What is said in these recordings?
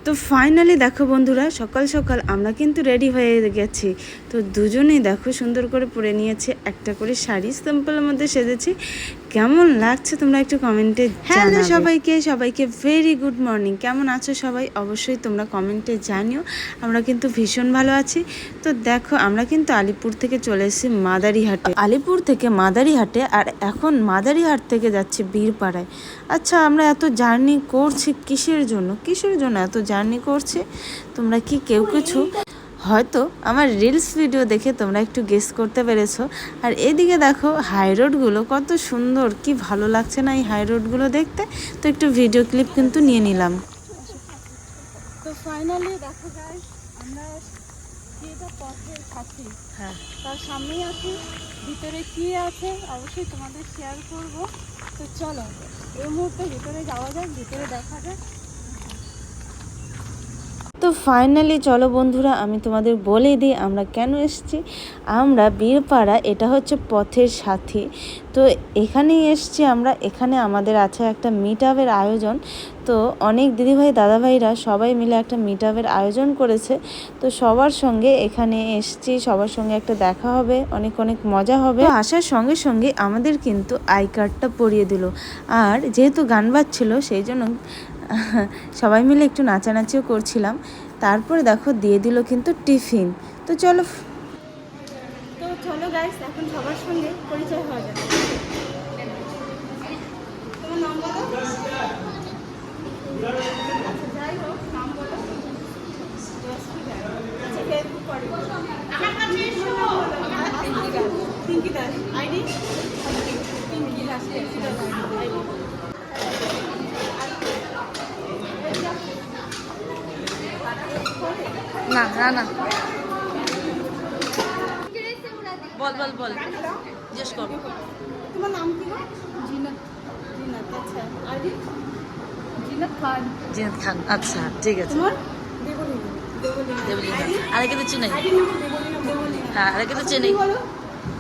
তো ফাইনালি দেখো বন্ধুরা, সকাল সকাল আমরা কিন্তু রেডি হয়ে গেছি। তো দুজনেই দেখো সুন্দর করে পরে নিয়েছে, একটা করে শাড়ি সিম্পলের মধ্যে সেজেছি। কেমন লাগছে তোমরা একটু কমেন্টে হ্যালো সবাইকে ভেরি গুড মর্নিং। কেমন আছো সবাই? অবশ্যই তোমরা কমেন্টে জানিও। আমরা কিন্তু ভীষণ ভালো আছি। তো দেখো আমরা কিন্তু আলিপুর থেকে চলে এসেছি মাদারিহাটে, আলিপুর থেকে মাদারিহাটে, আর এখন মাদারিহাট থেকে যাচ্ছি বীরপাড়ায়। আচ্ছা, আমরা এত জার্নি করছি কিসের জন্য এত জার্নি করছি? তোমরা কি কেউ কিছু হয়তো আমার রিলস ভিডিও দেখে তোমরা একটু গেস করতে পেরেছো। আর এদিকে দেখো হাই রোডগুলো কত সুন্দর, কি ভালো লাগছে না এই হাই রোডগুলো দেখতে। তো একটু ভিডিও ক্লিপ কিন্তু নিয়ে নিলাম। তো ফাইনালি দেখো গাইস, আমরা এটা পথের কাছে, হ্যাঁ, তার সামনেই আছি। ভিতরে কি আছে অবশ্যই তোমাদের শেয়ার করব। তো চলো এই মুহূর্তে ভিতরে যাওয়া যাক, ভিতরে দেখা যাক। তো ফাইনালি চলো বন্ধুরা, আমি তোমাদের বলে দিই আমরা কেন এসেছি। আমরা বীরপাড়া, এটা হচ্ছে পথের সাথী। তো এখানেই এসেছি আমরা। এখানে আমাদের আছে একটা মিট আপের আয়োজন। তো অনেক দিদিভাই দাদাভাইরা সবাই মিলে একটা মিট আপের আয়োজন করেছে। তো সবার সঙ্গে এখানে এসেছি, সবার সঙ্গে একটা দেখা হবে, অনেক অনেক মজা হবে। আসার সঙ্গে সঙ্গে আমাদের কিন্তু আই কার্ডটা পরিয়ে দিল। আর যেহেতু গান বাজছিল সেই জন্য সবাই মিলে একটু নাচানাচিও করছিলাম। তারপরে দেখো দিয়ে দিল কিন্তু টিফিন। তো চলো গাইস, এখন সবার সঙ্গে পরিচয় হয়ে যাবে। তোমার নাম বলো। আচ্ছা, যাই হোক, নাম বলো। আচ্ছা, ফেসবুক করে পিঙ্কি দাস, আইডি পিঙ্কি দাস, আইডি। না না না, বল জিজ্ঞেস কর। তোমার নাম কি গো? জিনাত। আচ্ছা, আইডি জিনাত খান। আচ্ছা, ঠিক আছে। তোমার দেবলীনা। আরেকে তো চিনাই। আইডি নাম দেবলীনা। হ্যাঁ, আরেকে তো চিনাই।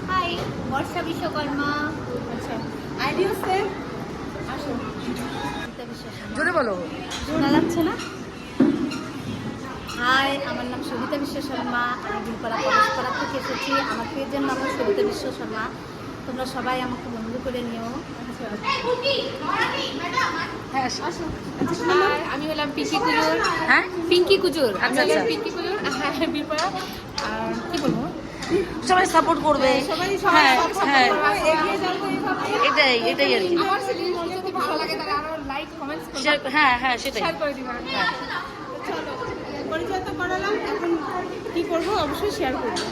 হাই, বর্ষা বিশ্বকর্মা। আচ্ছা, আইডিও সেম। আসো, জোরে বলো। শোনা যাচ্ছে না? হাই, আমার নাম সবিতা বিশ্ব শর্মা। আমি বীরপাড়া পরস্পরা থেকে এসেছি। আমার পেজের নাম সবিতা বিশ্ব শর্মা। তোমরা সবাই আমাকে বন্ধু করে নিও। আমি হলাম পিঙ্কি কুজুর। হ্যাঁ, পিঙ্কি কুজুর। আচ্ছা আচ্ছা, পিঙ্কি কুজুর। হ্যাঁ, বীরপাড়া। আর কি বলবো, সবাই সাপোর্ট করবে। হ্যাঁ হ্যাঁ, এটাই আর কি। আমার সিরিজ যদি ভালো লাগে তাহলে আরো লাইক কমেন্টস করবে। হ্যাঁ সেটাই। শেয়ার করে দিবেন। চলো, পরিচয় তো করালাম, এখন কি করবো অবশ্যই শেয়ার করবো।